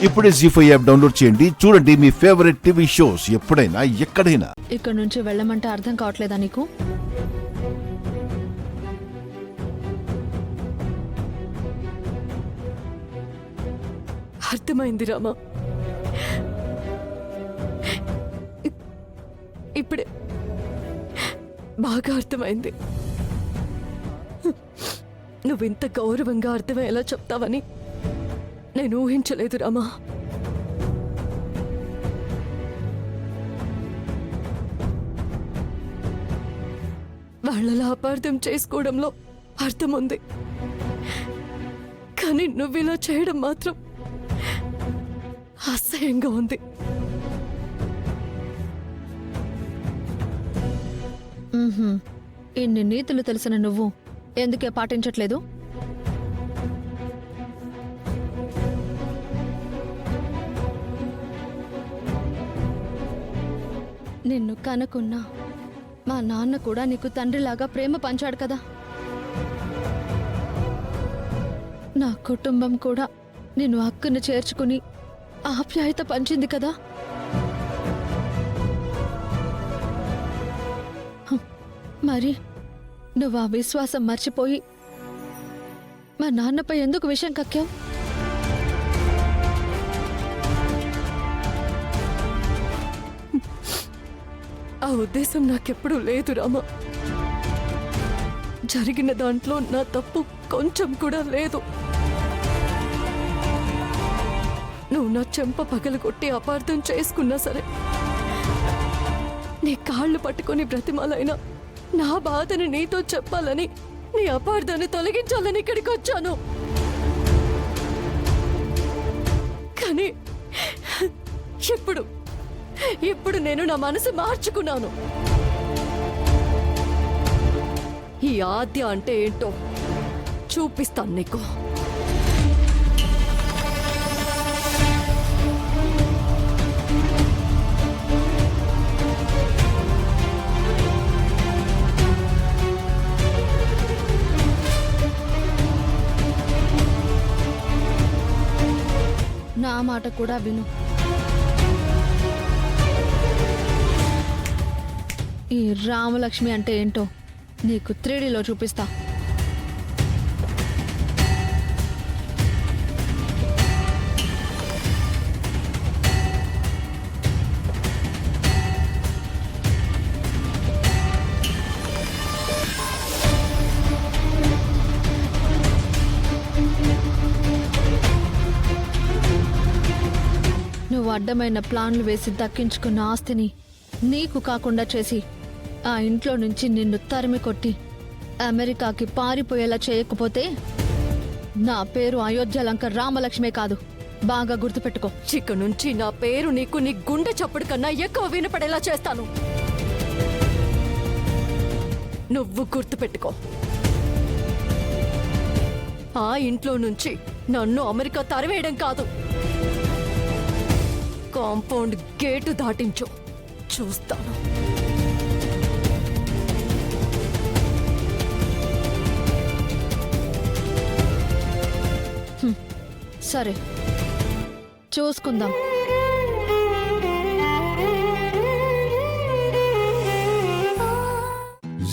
ఇప్పుడే జీ5 app download చేయండి. చూడండి మీ ఫేవరెట్ టీవీ షోస్ ఎప్పుడైనా ఎక్కడైనా. ఇక్కడ నుంచి వెళ్ళమంటే అర్థం కావట్లేదా నీకు? అర్థమైంది రామా. ఇప్పుడే బాగా అర్థమైంది. నువ్వింత గౌరవంగా అర్థమయ్యేలా చెప్తావని నేను ఊహించలేదు రామా. వాళ్ళలా అపార్థం చేసుకోవడంలో అర్థం ఉంది, కానీ నువ్విలా చేయడం మాత్రం అసహ్యంగా ఉంది. ఇన్ని నీతులు తెలిసిన నువ్వు ఎందుకే పాటించట్లేదు? నిన్ను కనుకున్నా మా నాన్న కూడా నీకు తండ్రిలాగా ప్రేమ పంచాడు కదా. నా కుటుంబం కూడా నిన్ను అక్కును చేర్చుకుని ఆప్యాయత పంచింది కదా. మరి నువ్వు ఆ విశ్వాసం మర్చిపోయి మా నాన్నపై ఎందుకు విషం కక్కావు? ఆ ఉద్దేశం నాకెప్పుడూ లేదు రామా. జరిగిన దాంట్లో నా తప్పు కొంచెం కూడా లేదు. నువ్వు నా చెంప పగలగొట్టి అపార్థం చేసుకున్నా సరే, నీ కాళ్ళు పట్టుకొని బ్రతిమాలైనా నా బాధని నీతో చెప్పాలని, నీ అపార్థాన్ని తొలగించాలని ఇక్కడికి వచ్చాను. కానీ ఇప్పుడు నేను నా మనసు మార్చుకున్నాను. ఈ ఆద్య అంటే ఏంటో చూపిస్తాను నీకు. నా మాట కూడా విను. ఈ రామలక్ష్మి అంటే ఏంటో నీకు 3Dలో చూపిస్తా. నువ్వు అడ్డమైన ప్లాన్లు వేసి దక్కించుకున్న ఆస్తిని నీకు కాకుండా చేసి ఆ ఇంట్లో నుంచి నిన్ను తరిమి కొట్టి అమెరికాకి పారిపోయేలా చేయకపోతే నా పేరు అయోధ్యలంక రామలక్ష్మే కాదు. బాగా గుర్తుపెట్టుకో. ఇక నుంచి నా పేరు నీకు నీ గుండె చప్పుడు కన్నా ఎక్కువ వినపడేలా చేస్తాను. నువ్వు గుర్తుపెట్టుకో. ఆ ఇంట్లో నుంచి నన్ను అమెరికా తరివేయడం కాదు, కాంపౌండ్ గేటు దాటించు, చూస్తాను. సరే, చూసుకుందాం.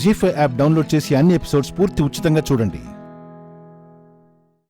జీ5 యాప్ డౌన్లోడ్ చేసి అన్ని ఎపిసోడ్స్ పూర్తి ఉచితంగా చూడండి.